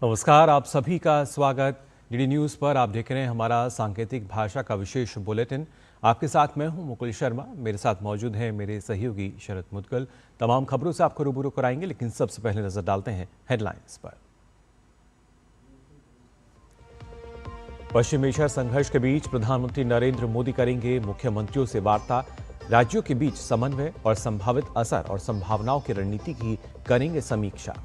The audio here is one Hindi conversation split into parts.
नमस्कार, आप सभी का स्वागत। डीडी न्यूज़ पर आप देख रहे हैं हमारा सांकेतिक भाषा का विशेष बुलेटिन। आपके साथ मैं हूं मुकुल शर्मा। मेरे साथ मौजूद हैं मेरे सहयोगी शरद मुदगल। तमाम खबरों से आपको रूबरू कराएंगे, लेकिन सबसे पहले नजर डालते हैं हेडलाइंस पर। पश्चिम एशिया संघर्ष के बीच प्रधानमंत्री नरेंद्र मोदी करेंगे मुख्यमंत्रियों से वार्ता। राज्यों के बीच समन्वय और संभावित असर और संभावनाओं की रणनीति की करेंगे समीक्षा।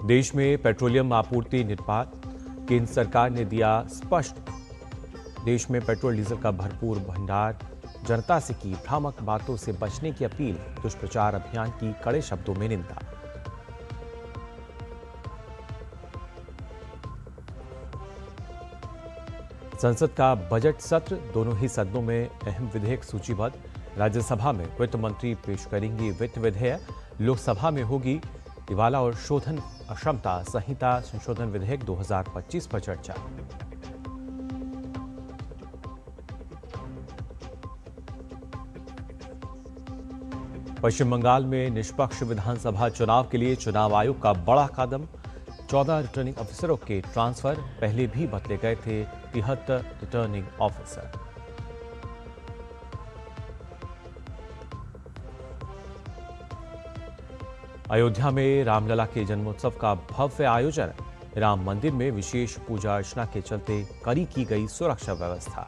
देश में पेट्रोलियम आपूर्ति निर्बाध, केंद्र सरकार ने दिया स्पष्ट। देश में पेट्रोल डीजल का भरपूर भंडार, जनता से की भ्रामक बातों से बचने की अपील। दुष्प्रचार अभियान की कड़े शब्दों में निंदा। संसद का बजट सत्र, दोनों ही सदनों में अहम विधेयक सूचीबद्ध। राज्यसभा में वित्त मंत्री पेश करेंगी वित्त विधेयक। लोकसभा में होगी दिवाला और शोधन अक्षमता संहिता संशोधन विधेयक 2025 पर चर्चा। पश्चिम बंगाल में निष्पक्ष विधानसभा चुनाव के लिए चुनाव आयोग का बड़ा कदम। 14 रिटर्निंग ऑफिसरों के ट्रांसफर, पहले भी बदले गए थे 73 रिटर्निंग ऑफिसर। अयोध्या में रामलला के जन्मोत्सव का भव्य आयोजन। राम मंदिर में विशेष पूजा अर्चना के चलते कड़ी की गई सुरक्षा व्यवस्था।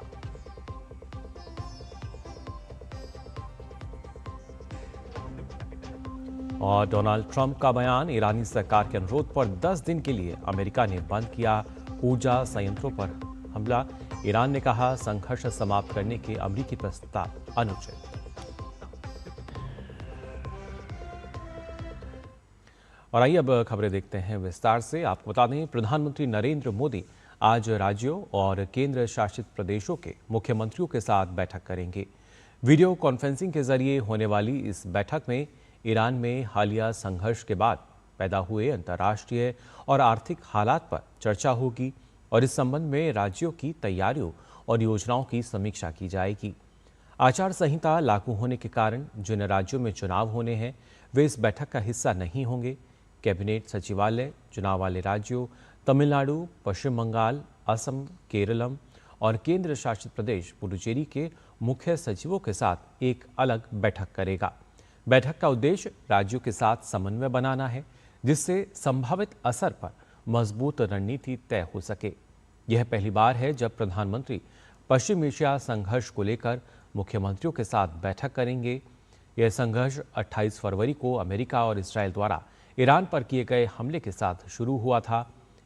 और डोनाल्ड ट्रंप का बयान, ईरानी सरकार के अनुरोध पर 10 दिन के लिए अमेरिका ने बंद किया ऊर्जा संयंत्रों पर हमला। ईरान ने कहा संघर्ष समाप्त करने के अमेरिकी प्रस्ताव अनुचित। और आइए अब खबरें देखते हैं विस्तार से। आपको बता दें, प्रधानमंत्री नरेंद्र मोदी आज राज्यों और केंद्र शासित प्रदेशों के मुख्यमंत्रियों के साथ बैठक करेंगे। वीडियो कॉन्फ्रेंसिंग के जरिए होने वाली इस बैठक में ईरान में हालिया संघर्ष के बाद पैदा हुए अंतर्राष्ट्रीय और आर्थिक हालात पर चर्चा होगी और इस संबंध में राज्यों की तैयारियों और योजनाओं की समीक्षा की जाएगी। आचार संहिता लागू होने के कारण जिन राज्यों में चुनाव होने हैं वे इस बैठक का हिस्सा नहीं होंगे। कैबिनेट सचिवालय चुनाव वाले राज्यों तमिलनाडु, पश्चिम बंगाल, असम, केरलम और केंद्र शासित प्रदेश पुडुचेरी के मुख्य सचिवों के साथ एक अलग बैठक करेगा। बैठक का उद्देश्य राज्यों के साथ समन्वय बनाना है, जिससे संभावित असर पर मजबूत रणनीति तय हो सके। यह पहली बार है जब प्रधानमंत्री पश्चिम एशिया संघर्ष को लेकर मुख्यमंत्रियों के साथ बैठक करेंगे। यह संघर्ष 28 फरवरी को अमेरिका और इसराइल द्वारा ईरान पर किए गए हमले के साथ शुरू हुआ था।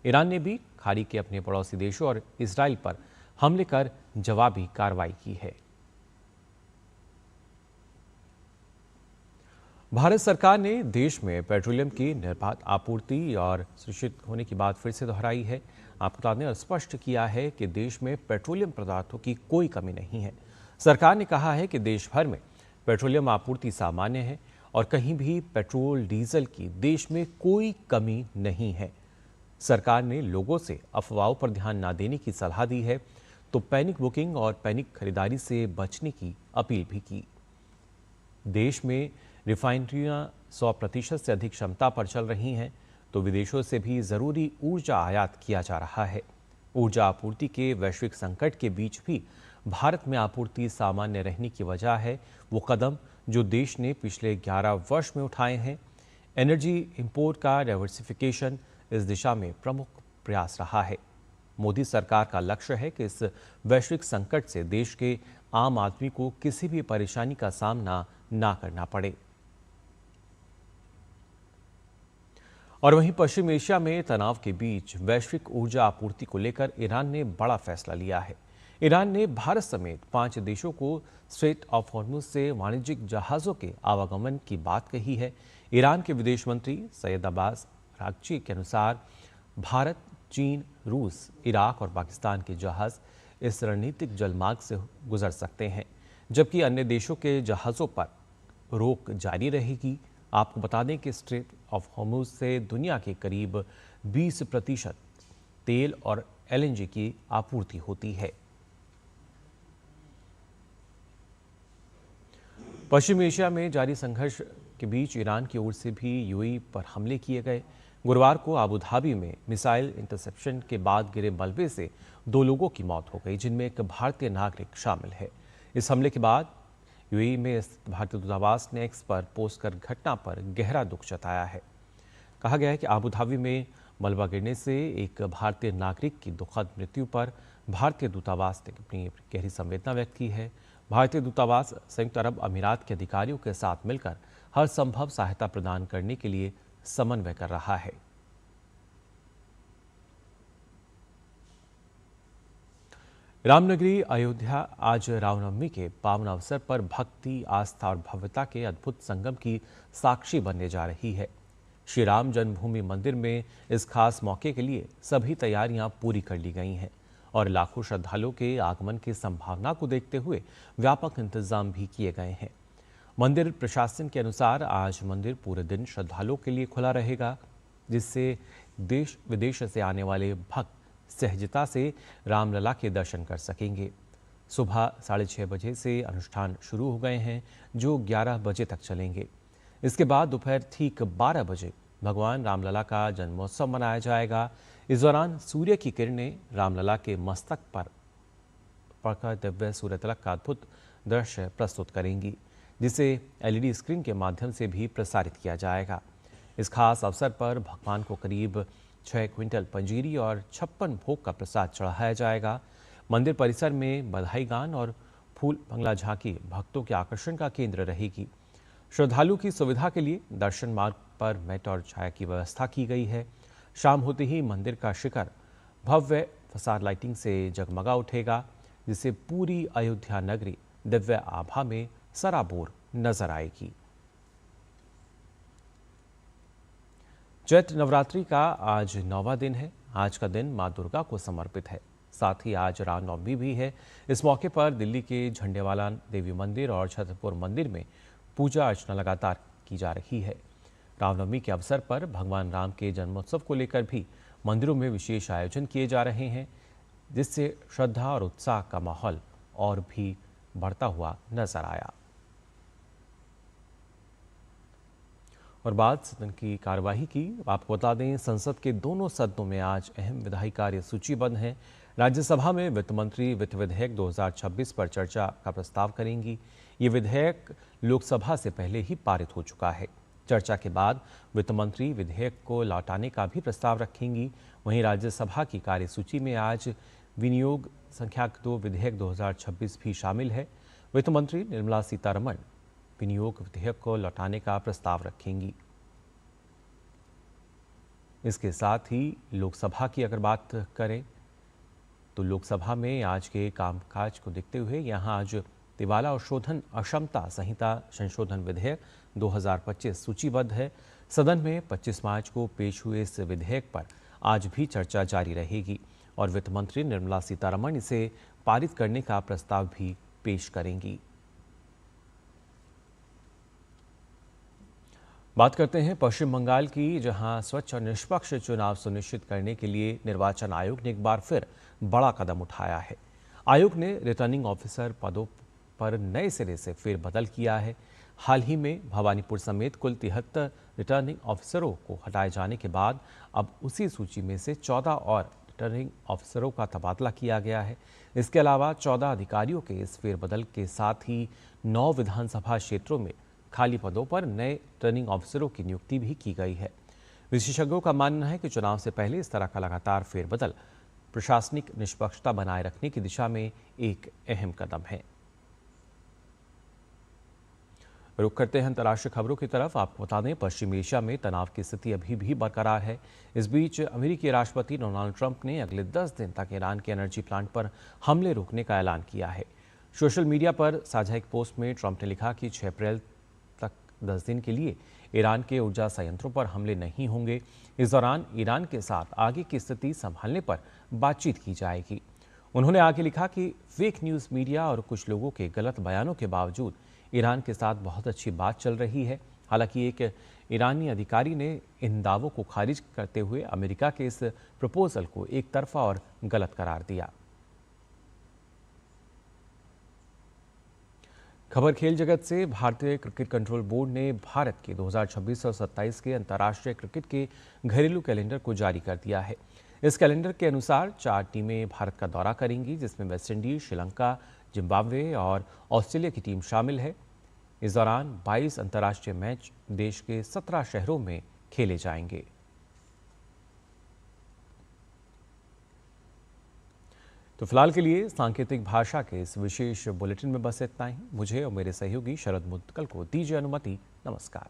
ईरान ने भी खाड़ी के अपने पड़ोसी देशों और इसराइल पर हमले कर जवाबी कार्रवाई की है। भारत सरकार ने देश में पेट्रोलियम की निर्बाध आपूर्ति और सुनिश्चित होने की बात फिर से दोहराई है। आपको बता दें और स्पष्ट किया है कि देश में पेट्रोलियम पदार्थों की कोई कमी नहीं है। सरकार ने कहा है कि देश भर में पेट्रोलियम आपूर्ति सामान्य है और कहीं भी पेट्रोल डीजल की देश में कोई कमी नहीं है। सरकार ने लोगों से अफवाहों पर ध्यान न देने की सलाह दी है, तो पैनिक बुकिंग और पैनिक खरीदारी से बचने की अपील भी की। देश में रिफाइनरियां 100% से अधिक क्षमता पर चल रही हैं, तो विदेशों से भी जरूरी ऊर्जा आयात किया जा रहा है। ऊर्जा आपूर्ति के वैश्विक संकट के बीच भी भारत में आपूर्ति सामान्य रहने की वजह है वो कदम जो देश ने पिछले 11 वर्ष में उठाए हैं। एनर्जी इंपोर्ट का डाइवर्सिफिकेशन इस दिशा में प्रमुख प्रयास रहा है। मोदी सरकार का लक्ष्य है कि इस वैश्विक संकट से देश के आम आदमी को किसी भी परेशानी का सामना ना करना पड़े। और वहीं पश्चिम एशिया में तनाव के बीच वैश्विक ऊर्जा आपूर्ति को लेकर ईरान ने बड़ा फैसला लिया है। ईरान ने भारत समेत 5 देशों को स्ट्रेट ऑफ हॉर्मुज से वाणिज्यिक जहाजों के आवागमन की बात कही है। ईरान के विदेश मंत्री सैयद अब्बास अरागची के अनुसार भारत, चीन, रूस, इराक और पाकिस्तान के जहाज इस रणनीतिक जलमार्ग से गुजर सकते हैं, जबकि अन्य देशों के जहाज़ों पर रोक जारी रहेगी। आपको बता दें कि स्ट्रेट ऑफ हॉर्मुज से दुनिया के करीब 20% तेल और एलएनजी की आपूर्ति होती है। पश्चिम एशिया में जारी संघर्ष के बीच ईरान की ओर से भी यूएई पर हमले किए गए। गुरुवार को अबू धाबी में मिसाइल इंटरसेप्शन के बाद गिरे मलबे से 2 लोगों की मौत हो गई, जिनमें एक भारतीय नागरिक शामिल है। इस हमले के बाद यूएई में स्थित भारतीय दूतावास ने एक्स पर पोस्ट कर घटना पर गहरा दुख जताया है। कहा गया है कि अबू धाबी में मलबा गिरने से एक भारतीय नागरिक की दुखद मृत्यु पर भारतीय दूतावास ने अपनी गहरी संवेदना व्यक्त की है। भारतीय दूतावास संयुक्त अरब अमीरात के अधिकारियों के साथ मिलकर हर संभव सहायता प्रदान करने के लिए समन्वय कर रहा है। रामनगरी अयोध्या आज रामनवमी के पावन अवसर पर भक्ति, आस्था और भव्यता के अद्भुत संगम की साक्षी बनने जा रही है। श्री राम जन्मभूमि मंदिर में इस खास मौके के लिए सभी तैयारियां पूरी कर ली गई हैं और लाखों श्रद्धालुओं के आगमन की संभावना को देखते हुए व्यापक इंतजाम भी किए गए हैं। मंदिर प्रशासन के अनुसार आज मंदिर पूरे दिन श्रद्धालुओं के लिए खुला रहेगा, जिससे देश विदेश से आने वाले भक्त सहजता से रामलला के दर्शन कर सकेंगे। सुबह 6:30 बजे से अनुष्ठान शुरू हो गए हैं, जो 11 बजे तक चलेंगे। इसके बाद दोपहर ठीक 12 बजे भगवान रामलला का जन्मोत्सव मनाया जाएगा। इस दौरान सूर्य की किरणें रामलला के मस्तक पर पड़कर दिव्य सूर्य तिलक का अद्भुत दृश्य प्रस्तुत करेंगी, जिसे एलईडी स्क्रीन के माध्यम से भी प्रसारित किया जाएगा। इस खास अवसर पर भगवान को करीब 6 क्विंटल पंजीरी और 56 भोग का प्रसाद चढ़ाया जाएगा। मंदिर परिसर में बधाई गान और फूल बंगला झांकी भक्तों के आकर्षण का केंद्र रहेगी। श्रद्धालु की सुविधा के लिए दर्शन मार्ग पर मैट और छाया की व्यवस्था की गई है। शाम होते ही मंदिर का शिखर भव्य फसाद लाइटिंग से जगमगा उठेगा, जिससे पूरी अयोध्या नगरी दिव्य आभा में सराबोर नजर आएगी। चैत्र नवरात्रि का आज 9वां दिन है। आज का दिन मां दुर्गा को समर्पित है। साथ ही आज रामनवमी भी है। इस मौके पर दिल्ली के झंडेवाला देवी मंदिर और छतरपुर मंदिर में पूजा अर्चना लगातार की जा रही है। रामनवमी के अवसर पर भगवान राम के जन्मोत्सव को लेकर भी मंदिरों में विशेष आयोजन किए जा रहे हैं, जिससे श्रद्धा और उत्साह का माहौल और भी बढ़ता हुआ नजर आया। और बात सदन की कार्यवाही की, आपको बता दें संसद के दोनों सदनों में आज अहम विधायी कार्य सूचीबद्ध हैं। राज्यसभा में वित्त मंत्री वित्त विधेयक 2026 पर चर्चा का प्रस्ताव करेंगी। ये विधेयक लोकसभा से पहले ही पारित हो चुका है। चर्चा के बाद वित्त मंत्री विधेयक को लौटाने का भी प्रस्ताव रखेंगी। वहीं राज्यसभा की कार्यसूची में आज विनियोग संख्या 2 विधेयक 2026 भी शामिल है। वित्त मंत्री निर्मला सीतारमण विनियोग विधेयक को लौटाने का प्रस्ताव रखेंगी। इसके साथ ही लोकसभा की अगर बात करें तो लोकसभा में आज के कामकाज को देखते हुए यहां आज दिवाला और शोधन अक्षमता संहिता संशोधन विधेयक 2025 सूचीबद्ध है। सदन में 25 मार्च को पेश हुए इस विधेयक पर आज भी चर्चा जारी रहेगी और वित्त मंत्री निर्मला सीतारमण इसे पारित करने का प्रस्ताव भी पेश करेंगी। बात करते हैं पश्चिम बंगाल की, जहां स्वच्छ और निष्पक्ष चुनाव सुनिश्चित करने के लिए निर्वाचन आयोग ने एक बार फिर बड़ा कदम उठाया है। आयोग ने रिटर्निंग ऑफिसर पदों पर नए सिरे से फेरबदल किया है। हाल ही में भवानीपुर समेत कुल 73 रिटर्निंग ऑफिसरों को हटाए जाने के बाद अब उसी सूची में से 14 और रिटर्निंग ऑफिसरों का तबादला किया गया है। इसके अलावा 14 अधिकारियों के इस फेरबदल के साथ ही 9 विधानसभा क्षेत्रों में खाली पदों पर नए रिटर्निंग ऑफिसरों की नियुक्ति भी की गई है। विशेषज्ञों का मानना है कि चुनाव से पहले इस तरह का लगातार फेरबदल प्रशासनिक निष्पक्षता बनाए रखने की दिशा में एक अहम कदम है। रुख करते हैं अंतर्राष्ट्रीय खबरों की तरफ। आपको बता दें पश्चिमी एशिया में तनाव की स्थिति अभी भी बरकरार है। इस बीच अमेरिकी राष्ट्रपति डोनाल्ड ट्रंप ने अगले 10 दिन तक ईरान के एनर्जी प्लांट पर हमले रोकने का ऐलान किया है। सोशल मीडिया पर साझा एक पोस्ट में ट्रंप ने लिखा कि 6 अप्रैल तक 10 दिन के लिए ईरान के ऊर्जा संयंत्रों पर हमले नहीं होंगे। इस दौरान ईरान के साथ आगे की स्थिति संभालने पर बातचीत की जाएगी। उन्होंने आगे लिखा कि फेक न्यूज़ मीडिया और कुछ लोगों के गलत बयानों के बावजूद ईरान के साथ बहुत अच्छी बात चल रही है। हालांकि एक ईरानी अधिकारी ने इन दावों को खारिज करते हुए अमेरिका के इस प्रपोजल को एक तरफा और गलत करार दिया। खबर खेल जगत से। भारतीय क्रिकेट कंट्रोल बोर्ड ने भारत के 2026 और 27 के अंतर्राष्ट्रीय क्रिकेट के घरेलू कैलेंडर को जारी कर दिया है। इस कैलेंडर के अनुसार 4 टीमें भारत का दौरा करेंगी, जिसमें वेस्टइंडीज, श्रीलंका, जिम्बाब्वे और ऑस्ट्रेलिया की टीम शामिल है। इस दौरान 22 अंतर्राष्ट्रीय मैच देश के 17 शहरों में खेले जाएंगे। तो फिलहाल के लिए सांकेतिक भाषा के इस विशेष बुलेटिन में बस इतना ही। मुझे और मेरे सहयोगी शरद मुद्गल को दीजिए अनुमति। नमस्कार।